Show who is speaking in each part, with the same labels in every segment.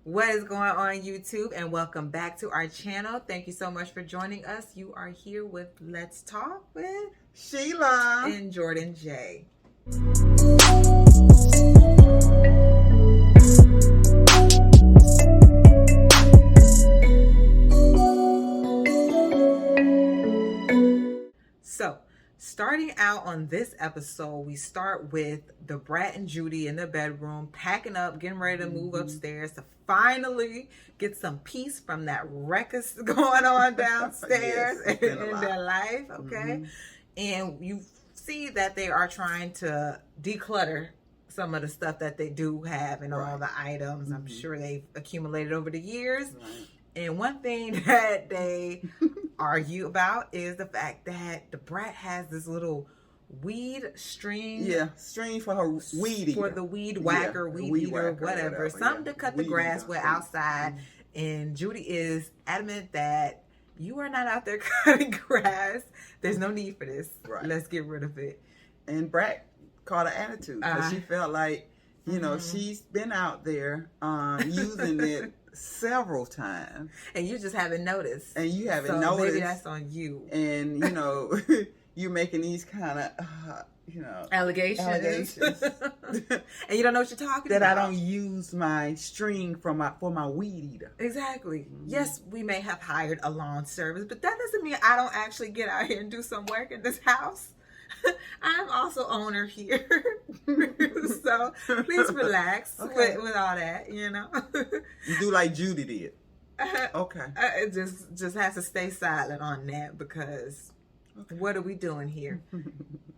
Speaker 1: What is going on, YouTube? And welcome back to our channel. Thank you so much for joining us. You are here with Let's Talk with
Speaker 2: Sheila
Speaker 1: and Jordan J. So, starting out on this episode, we start with the Brat and Judy in the bedroom, packing up, getting ready to move upstairs to finally get some peace from that ruckus going on downstairs
Speaker 2: Yes,
Speaker 1: in their life, okay? And you see that they are trying to declutter some of the stuff that they do have and all the items. I'm sure they've accumulated over the years.
Speaker 2: Right.
Speaker 1: And one thing that they argue about is the fact that the Brat has this little weed string.
Speaker 2: Yeah, string for her weed eater.
Speaker 1: For the weed whacker, weed eater, whatever. Something to cut the grass with outside. And Judy is adamant that you are not out there cutting grass. There's no need for this.
Speaker 2: Right.
Speaker 1: Let's get rid of it.
Speaker 2: And Brat caught an attitude because she felt like, you know, she's been out there using it several times.
Speaker 1: And you just haven't noticed.
Speaker 2: And you haven't
Speaker 1: so
Speaker 2: noticed.
Speaker 1: Maybe that's on you.
Speaker 2: And, you know, you're making these kind of, you know,
Speaker 1: allegations. And you don't know what you're talking
Speaker 2: that
Speaker 1: about.
Speaker 2: I don't use my string for my weed eater.
Speaker 1: Exactly. Yes, we may have hired a lawn service, but that doesn't mean I don't actually get out here and do some work in this house. I'm also owner here. So please relax with all that, you know.
Speaker 2: You do like Judy did. Okay.
Speaker 1: It just has to stay silent on that because what are we doing here?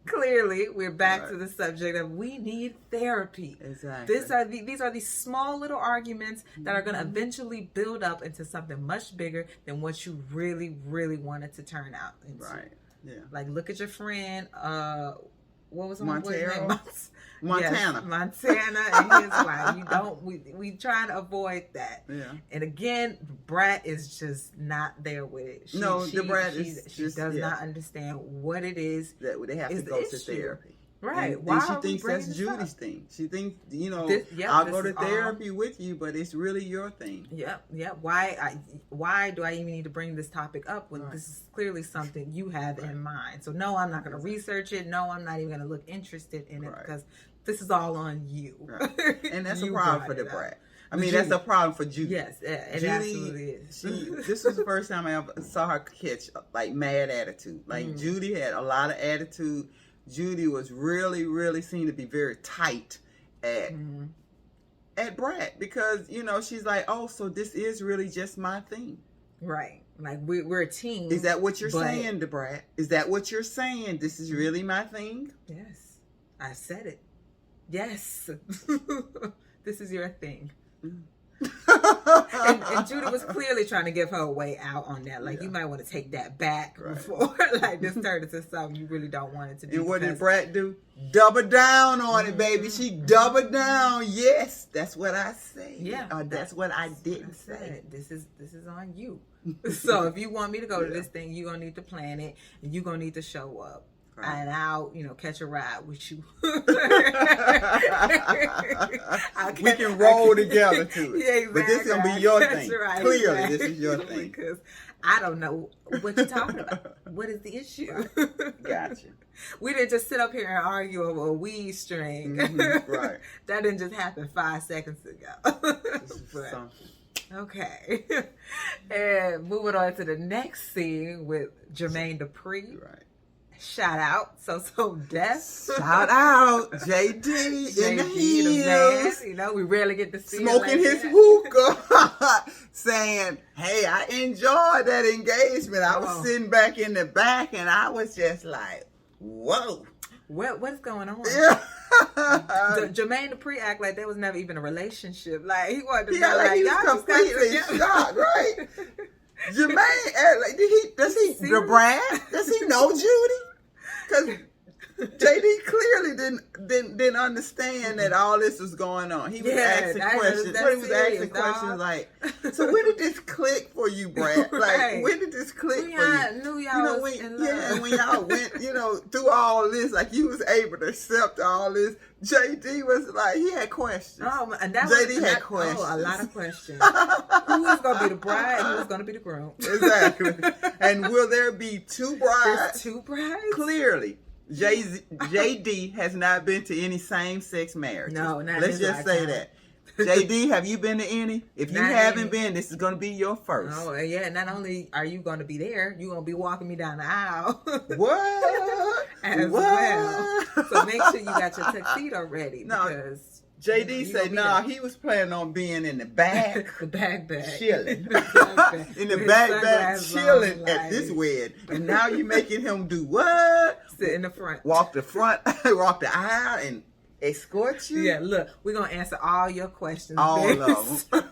Speaker 1: Clearly, we're back to the subject of we need therapy.
Speaker 2: Exactly.
Speaker 1: These are these small little arguments that are going to eventually build up into something much bigger than what you really, really wanted to turn out into.
Speaker 2: Right. Yeah.
Speaker 1: Like, look at your friend, what was
Speaker 2: Montana.
Speaker 1: Yes, Montana and his wife. We try to avoid that.
Speaker 2: Yeah.
Speaker 1: And again, Brat is just not there with it. She does not understand what it is
Speaker 2: that they have to go to therapy.
Speaker 1: Right.
Speaker 2: And she thinks that's Judy's thing. She thinks, you know, I'll go to therapy with you, but it's really your thing.
Speaker 1: Yep. Why do I even need to bring this topic up when this is clearly something you have in mind? So no, I'm not going to research it. No, I'm not even going to look interested in it because this is all on you. Right.
Speaker 2: And that's a problem for the Brat. I mean, that's a problem for Judy.
Speaker 1: Yes, it
Speaker 2: Judy,
Speaker 1: absolutely is.
Speaker 2: This was the first time I ever saw her catch like mad attitude. Like Judy had a lot of attitude. Judy was really, really seen to be very tight at Brat because, you know, she's like, oh, so this is really just my thing.
Speaker 1: Right. Like, we're a team.
Speaker 2: Is that what you're saying, to Brat? Is that what you're saying? This is really my thing?
Speaker 1: Yes. I said it. Yes. This is your thing. And Judy was clearly trying to give her a way out on that. Like, you might want to take that back before like this turned into something you really don't want it to be.
Speaker 2: And what did Brat do? Double down on it, baby. She doubled down. Yes, that's what I say.
Speaker 1: Yeah,
Speaker 2: that's what I didn't say.
Speaker 1: This is on you. So if you want me to go to this thing, you're gonna need to plan it, and you're gonna need to show up. And I'll, catch a ride with you.
Speaker 2: We can roll together to it.
Speaker 1: Yeah, exactly.
Speaker 2: But this is going to be your thing.
Speaker 1: Right,
Speaker 2: Clearly, this is your thing.
Speaker 1: Because I don't know what you're talking about. What is the issue?
Speaker 2: Gotcha.
Speaker 1: We didn't just sit up here and argue over a weed string.
Speaker 2: Right.
Speaker 1: That didn't just happen 5 seconds ago. Okay. And moving on to the next scene with Jermaine Dupree.
Speaker 2: Right.
Speaker 1: Shout out, so deaf.
Speaker 2: Shout out, JD in the hills.
Speaker 1: You know, we rarely get to see
Speaker 2: smoking his hookah, saying, "Hey, I enjoyed that engagement." I was sitting back in the back, and I was just like, "Whoa,
Speaker 1: what's going on?"
Speaker 2: Yeah.
Speaker 1: Jermaine Dupree act like there was never even a relationship. Like he wanted to
Speaker 2: know, like he was completely shocked, right? Jermaine, like, does he know Judy? Because JD clearly didn't understand that all this was going on. He was asking questions. He was asking questions like, "So when did this click for you, Brat? Like, when did this click for you?
Speaker 1: I knew y'all was in love.
Speaker 2: Yeah, when y'all went, through all this, like you was able to accept all this." JD was like, he had questions.
Speaker 1: Oh, and
Speaker 2: JD had questions.
Speaker 1: Oh, a lot of questions. Who was going to be the bride and who was going to be the groom?
Speaker 2: Exactly. And will there be two brides?
Speaker 1: There's two brides?
Speaker 2: Clearly. JD has not been to any same-sex marriages.
Speaker 1: No, not
Speaker 2: Let's just say that. JD, have you been to any? If you haven't been, this is going to be your first.
Speaker 1: Oh, yeah. Not only are you going to be there, you're going to be walking me down the aisle.
Speaker 2: What?
Speaker 1: Well. So make sure you got your tuxedo ready.
Speaker 2: No,
Speaker 1: because
Speaker 2: JD said, he was planning on being in the back.
Speaker 1: The bag.
Speaker 2: Chilling. In the
Speaker 1: With
Speaker 2: back, chilling
Speaker 1: on,
Speaker 2: at this wedding. And now you're making him do what?
Speaker 1: Sit in the front.
Speaker 2: Walk the aisle, and escort you?
Speaker 1: Yeah, look, we're going to answer all your questions.
Speaker 2: All of them.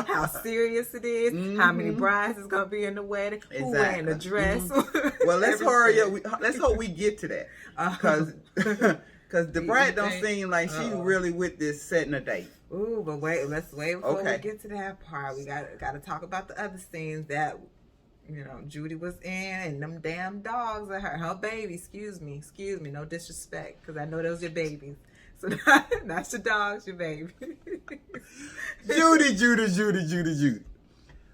Speaker 1: How serious it is, how many brides is going to be in the wedding, who wearing the dress.
Speaker 2: Well, let's hurry up. Let's hope we get to that. Because the Brat don't seem like she really with this setting a date.
Speaker 1: Ooh, but let's wait before we get to that part. We got to talk about the other scenes that Judy was in, and them damn dogs are her baby. Excuse me, no disrespect, because I know those your babies. So not your dogs, your baby.
Speaker 2: Judy.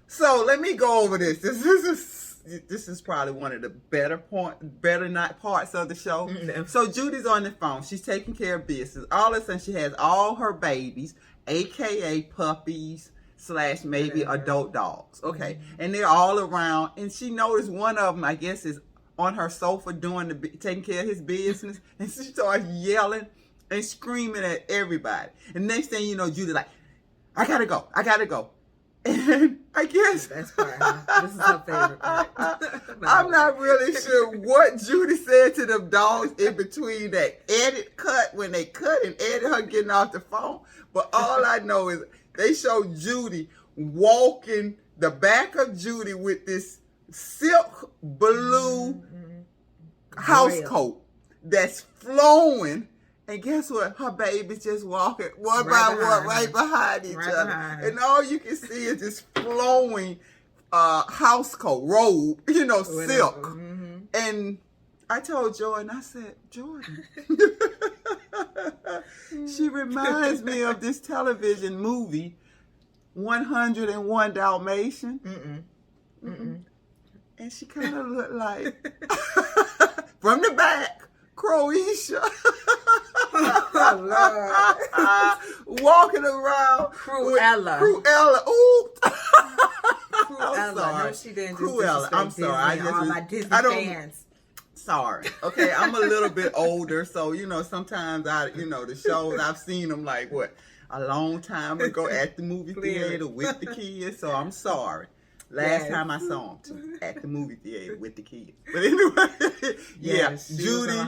Speaker 2: So let me go over this. This is probably one of the better parts of the show.
Speaker 1: No.
Speaker 2: So Judy's on the phone. She's taking care of business. All of a sudden, she has all her babies, aka puppies / maybe adult dogs. Okay, and they're all around. And she noticed one of them, I guess, is on her sofa taking care of his business, and she starts yelling and screaming at everybody. And next thing you know, Judy like, I gotta go. And I guess
Speaker 1: that's part. This is her favorite part.
Speaker 2: I'm not really sure what Judy said to them dogs in between that edit cut when they cut and edit her getting off the phone. But all I know is they show Judy walking the back of Judy with this silk blue house coat that's flowing. And guess what? Her baby's just walking one by one right behind each other. And all you can see is this flowing house coat, robe, silk. And I told Jordan, I said, Jordan, she reminds me of this television movie, 101 Dalmatian. And she kind of looked like, from the back, Croatia. Walking around.
Speaker 1: Cruella.
Speaker 2: Ooh.
Speaker 1: Cruella. No, she didn't.
Speaker 2: Cruella. I'm sorry.
Speaker 1: All my Disney fans.
Speaker 2: Sorry. Okay, I'm a little bit older, so sometimes the shows I've seen them like a long time ago at the movie theater with the kids. So I'm sorry. Last time I saw him too, at the movie theater with the kids. But anyway, Judy,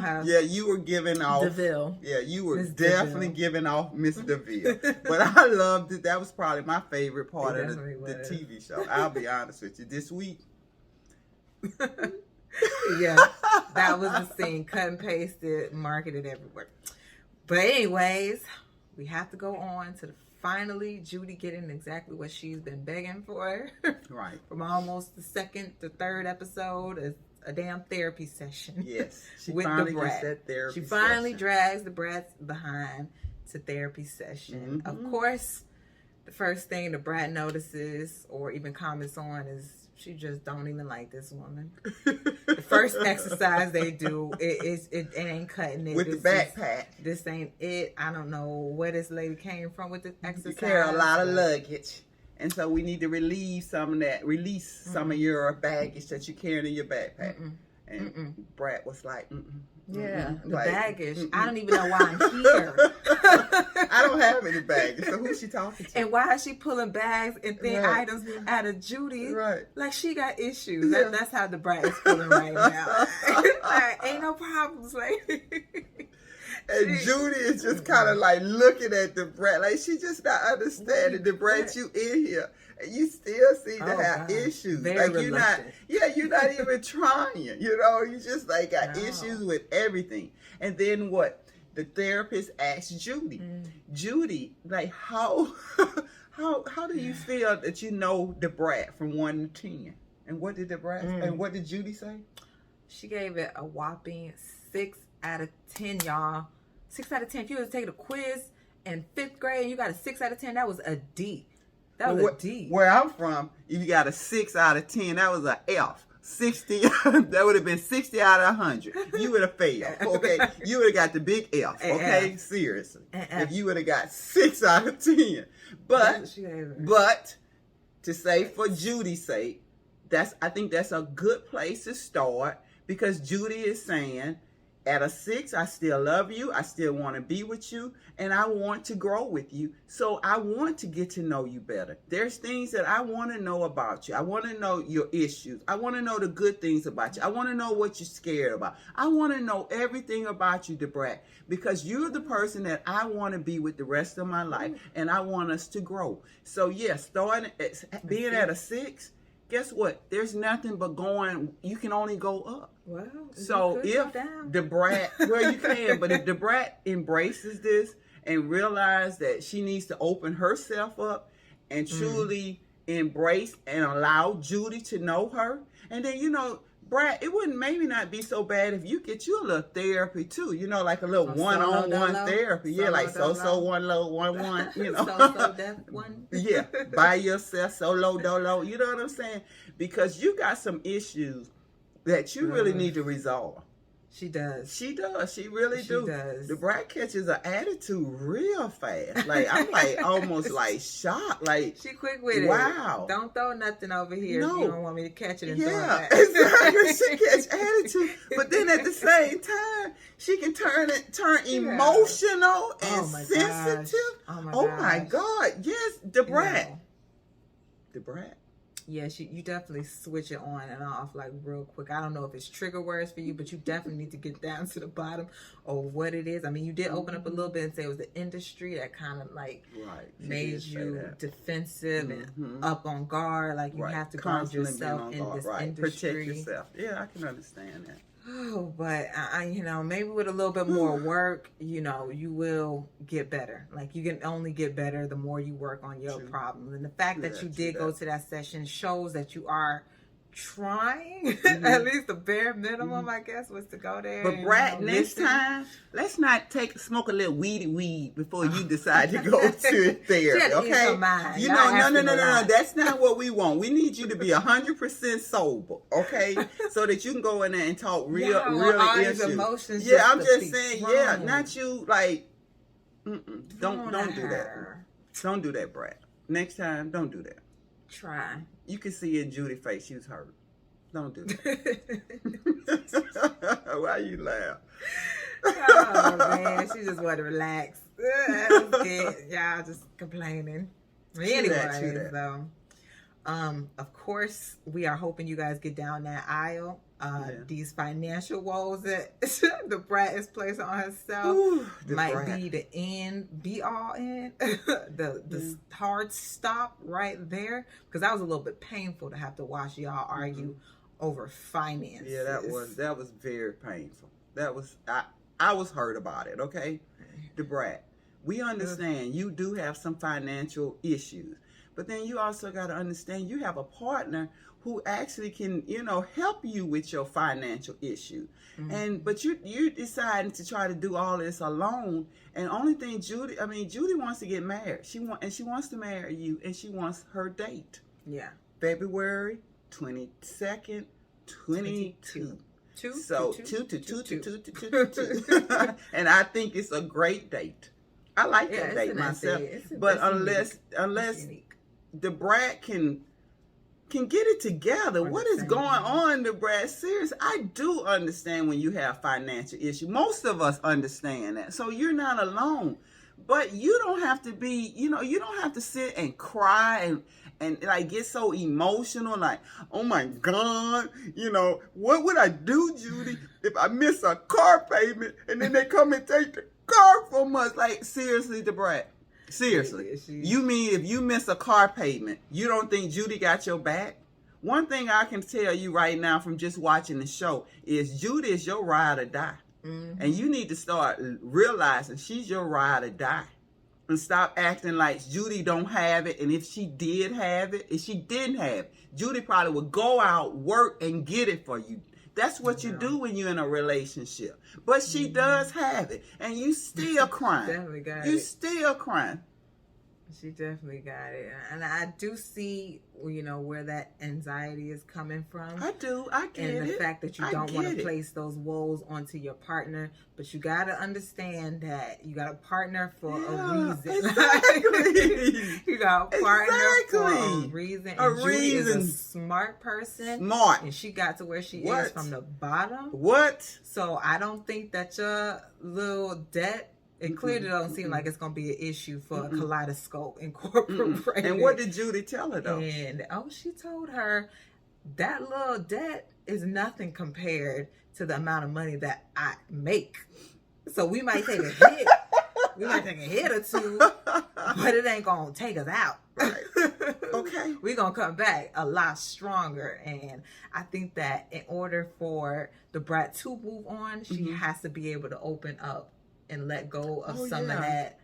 Speaker 2: you were giving off
Speaker 1: DeVille.
Speaker 2: Yeah, you were definitely giving off Miss DeVille. But I loved it. That was probably my favorite part of the TV show. I'll be honest with you. This week.
Speaker 1: Yeah, that was the scene. Cut and pasted, marketed everywhere. But anyways, we have to go on to finally Judy getting exactly what she's been begging for.
Speaker 2: Right.
Speaker 1: From almost the second to third episode, a damn therapy session.
Speaker 2: Yes. She
Speaker 1: with
Speaker 2: finally
Speaker 1: the Brat.
Speaker 2: gets that therapy
Speaker 1: She finally
Speaker 2: session.
Speaker 1: drags the Brat behind to therapy session. Of course, the first thing the Brat notices or even comments on is she just don't even like this woman. The first exercise they do, it ain't cutting it.
Speaker 2: With the backpack.
Speaker 1: This ain't it. I don't know where this lady came from with this exercise.
Speaker 2: You carry a lot of luggage. And so we need to release some of your baggage that you're carrying in your backpack. And Brat was like,
Speaker 1: Yeah, the
Speaker 2: like,
Speaker 1: baggage. I don't even know why I'm here.
Speaker 2: I don't have any baggage. So who's she talking to?
Speaker 1: And why is she pulling bags and items out of Judy?
Speaker 2: Right.
Speaker 1: Like she got issues.
Speaker 2: Yeah.
Speaker 1: That's how the Brat is feeling right now. Like, ain't no problems. Like,
Speaker 2: And Judy is just kind of like looking at the Brat, like she just not understanding the Brat. You in here, and you still seem to have issues.
Speaker 1: Very
Speaker 2: like you're
Speaker 1: reluctant.
Speaker 2: you're not even trying. You know, you just like got issues with everything. And then what? The therapist asked Judy, Judy, like how do you feel that you know the Brat from 1 to 10? And what did the Brat and what did Judy say?
Speaker 1: She gave it a whopping 6 out of 10, y'all. 6 out of 10. If you was taking a quiz in 5th grade and you got a 6 out of 10, that was a D. That was a D.
Speaker 2: Where I'm from, if you got a 6 out of 10, that was an F. 60, that would have been 60 out of 100. You would have failed, okay? You would have got the big F, okay? Seriously. If you would have got 6 out of 10. But to say for Judy's sake, I think that's a good place to start, because Judy is saying, at a 6, I still love you. I still want to be with you, and I want to grow with you. So I want to get to know you better. There's things that I want to know about you. I want to know your issues. I want to know the good things about you. I want to know what you're scared about. I want to know everything about you, Brat, because you're the person that I want to be with the rest of my life, and I want us to grow. So yes, being at a 6, guess what? There's nothing but you can only go up.
Speaker 1: Well,
Speaker 2: so if the Brat, well, you can, but if the Brat embraces this and realize that she needs to open herself up and truly embrace and allow Judy to know her, and then, Brat, it wouldn't maybe not be so bad if you get you a little therapy too, like a little one-on-one therapy. Yeah, like one low, one,
Speaker 1: that one.
Speaker 2: Yeah, by yourself, solo, dolo, you know what I'm saying? Because you got some issues that you really need to resolve.
Speaker 1: She does.
Speaker 2: She does. She really do.
Speaker 1: She does.
Speaker 2: The Brat catches an attitude real fast. Like, I'm like almost like shocked. Like,
Speaker 1: she quick with it.
Speaker 2: Wow.
Speaker 1: Don't throw nothing over here if you don't want me to catch it and throw it back.
Speaker 2: Exactly. She catch attitude. But then at the same time, she can turn emotional and sensitive. Oh my God. Yes, the Brat. The Brat.
Speaker 1: Yeah, you definitely switch it on and off like real quick. I don't know if it's trigger words for you, but you definitely need to get down to the bottom of what it is. I mean, you did open up a little bit and say it was the industry that kind of like made you defensive and up on guard. Like you have to guard yourself in this industry.
Speaker 2: Protect yourself. Yeah, I can understand that.
Speaker 1: Oh, but maybe with a little bit more work, you will get better. Like you can only get better the more you work on your problems. And the fact that you did go to that session shows that you are trying. At least the bare minimum, I guess, was to go there.
Speaker 2: But Brat, next time, let's not smoke a little weed before you decide to go to therapy. Okay? No. That's not what we want. We need you to be 100% sober, okay? So that you can go in there and talk really issues.
Speaker 1: Emotions.
Speaker 2: Yeah, I'm just saying. Yeah, not you like. Don't do that. Don't do that, Brat. Next time, don't do that.
Speaker 1: Try.
Speaker 2: You can see in Judy's face she was hurt. Don't do that. Why you laugh?
Speaker 1: Oh man, she just wanted to relax. Y'all just complaining. Anyway, so of course we are hoping you guys get down that aisle. These financial woes that the Brat is placing on herself might be the be all end. the hard stop right there, because that was a little bit painful to have to watch y'all argue over finances.
Speaker 2: Yeah, that was very painful. That was I was hurt about it. Okay, the Brat, we understand you do have some financial issues, but then you also got to understand you have a partner who actually can, help you with your financial issue. But you deciding to try to do all this alone. And only thing Judy wants to get married. She wants to marry you, and she wants her date.
Speaker 1: Yeah.
Speaker 2: February 22nd, 22. So 2. And I think it's a great date. I like that date myself. But unless the Brat can get it together. What is going on, the Brat? Serious, I do understand when you have financial issues. Most of us understand that. So you're not alone. But you don't have to be, you don't have to sit and cry and like get so emotional, like, oh my God, what would I do, Judy, if I miss a car payment and then they come and take the car from us? Like, seriously, the Brat. Seriously. You mean if you miss a car payment, you don't think Judy got your back? One thing I can tell you right now from just watching the show is Judy is your ride or die. Mm-hmm. And you need to start realizing she's your ride or die. And stop acting like Judy don't have it. And if she did have it, if she didn't have it, Judy probably would go out, work, and get it for you. That's what you do when you're in a relationship. But she does have it. And you still crying.
Speaker 1: Definitely got
Speaker 2: you
Speaker 1: it.
Speaker 2: still crying.
Speaker 1: She definitely got it. And I do see, where that anxiety is coming from.
Speaker 2: I do. I get it.
Speaker 1: And the fact that you don't want to place those woes onto your partner. But you got to understand that you got a partner for a reason.
Speaker 2: Exactly.
Speaker 1: You got a partner for a reason. And Judy is a smart person.
Speaker 2: Smart.
Speaker 1: And she got to where she is from the bottom.
Speaker 2: What?
Speaker 1: So I don't think that your little debt, it clearly don't seem like it's going to be an issue for Kaleidoscope Incorporated.
Speaker 2: And what did Judy tell her, though?
Speaker 1: And, she told her that little debt is nothing compared to the amount of money that I make. So we might take a hit. We might take a hit or two, but it ain't going to take us out.
Speaker 2: Right. Okay.
Speaker 1: We're going to come back a lot stronger. And I think that in order for the Brat to move on, she has to be able to open up and let go of some of that,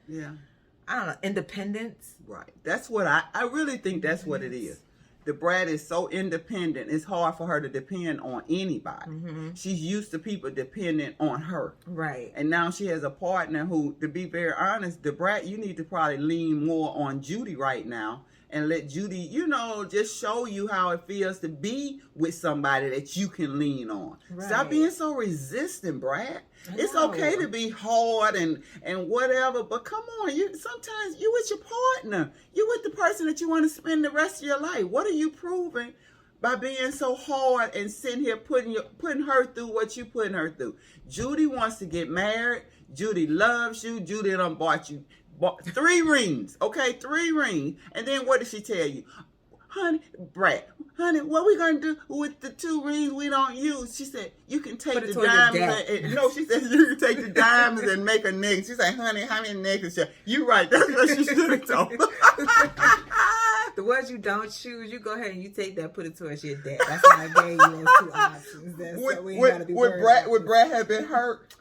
Speaker 1: I don't know, independence.
Speaker 2: Right. That's what I really think that's what it is. The Brat is so independent, it's hard for her to depend on anybody. Mm-hmm. She's used to people depending on her.
Speaker 1: Right.
Speaker 2: And now she has a partner who, to be very honest, the Brat, you need to probably lean more on Judy right now and let Judy, just show you how it feels to be with somebody that you can lean on. Right. Stop being so resistant, Brat. It's okay to be hard and whatever, but come on, sometimes you with your partner. You with the person that you want to spend the rest of your life. What are you proving by being so hard and sitting here putting her through what you putting her through? Judy wants to get married. Judy loves you. Judy done bought 3 rings, okay? 3 rings. And then what did she tell you? Brat, what we going to do with the 2 rings we don't use? She said, you can take the diamonds. No, she said, you can take the diamonds and make a necklace. She said, honey, how many necklaces? You right. That's what she should have told.
Speaker 1: The ones you don't choose, you go ahead and you take that, put it towards your debt. That's why I gave you those 2 options.
Speaker 2: Would Brat have been hurt?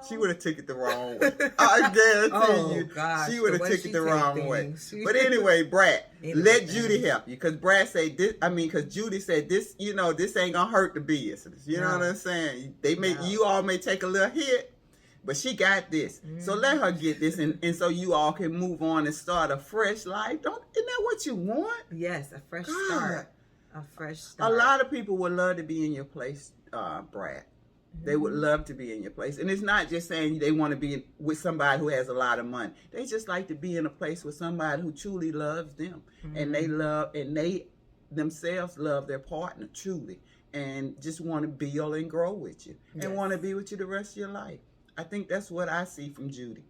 Speaker 2: She would have took it the wrong way. I guarantee you, she would have took it the wrong way. But anyway, Brat, let Judy help you, because because Judy said this. This ain't gonna hurt the business. You know what I'm saying? You all may take a little hit, but she got this. So let her get this, and so you all can move on and start a fresh life. Isn't that what you want?
Speaker 1: Yes, a fresh start. A fresh start.
Speaker 2: A lot of people would love to be in your place, Brat. They would love to be in your place. And it's not just saying they want to be with somebody who has a lot of money. They just like to be in a place with somebody who truly loves them. And they themselves love their partner truly. And just want to build and grow with you. And want to be with you the rest of your life. I think that's what I see from Judy.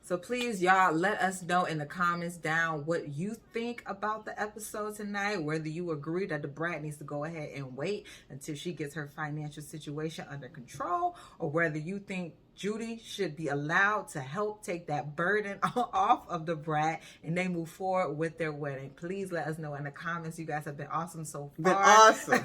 Speaker 1: So please, y'all, let us know in the comments down what you think about the episode tonight, whether you agree that the Brat needs to go ahead and wait until she gets her financial situation under control, or whether you think Judy should be allowed to help take that burden off of the Brat and they move forward with their wedding. Please let us know in the comments. You guys have been awesome so far.
Speaker 2: Been awesome.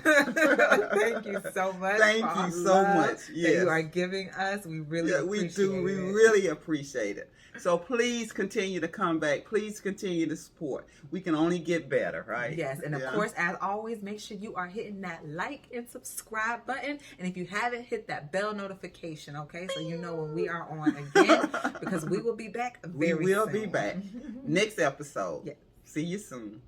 Speaker 1: Thank you so much.
Speaker 2: Thank you so much.
Speaker 1: That you are giving us. We really appreciate it.
Speaker 2: We really appreciate it. So please continue to come back. Please continue to support. We can only get better, right?
Speaker 1: Yes. And of course, as always, make sure you are hitting that like and subscribe button. And if you haven't, hit that bell notification, okay? So you know when we are on again, because we will be back very soon.
Speaker 2: We will be back. Next episode.
Speaker 1: Yes.
Speaker 2: See you soon.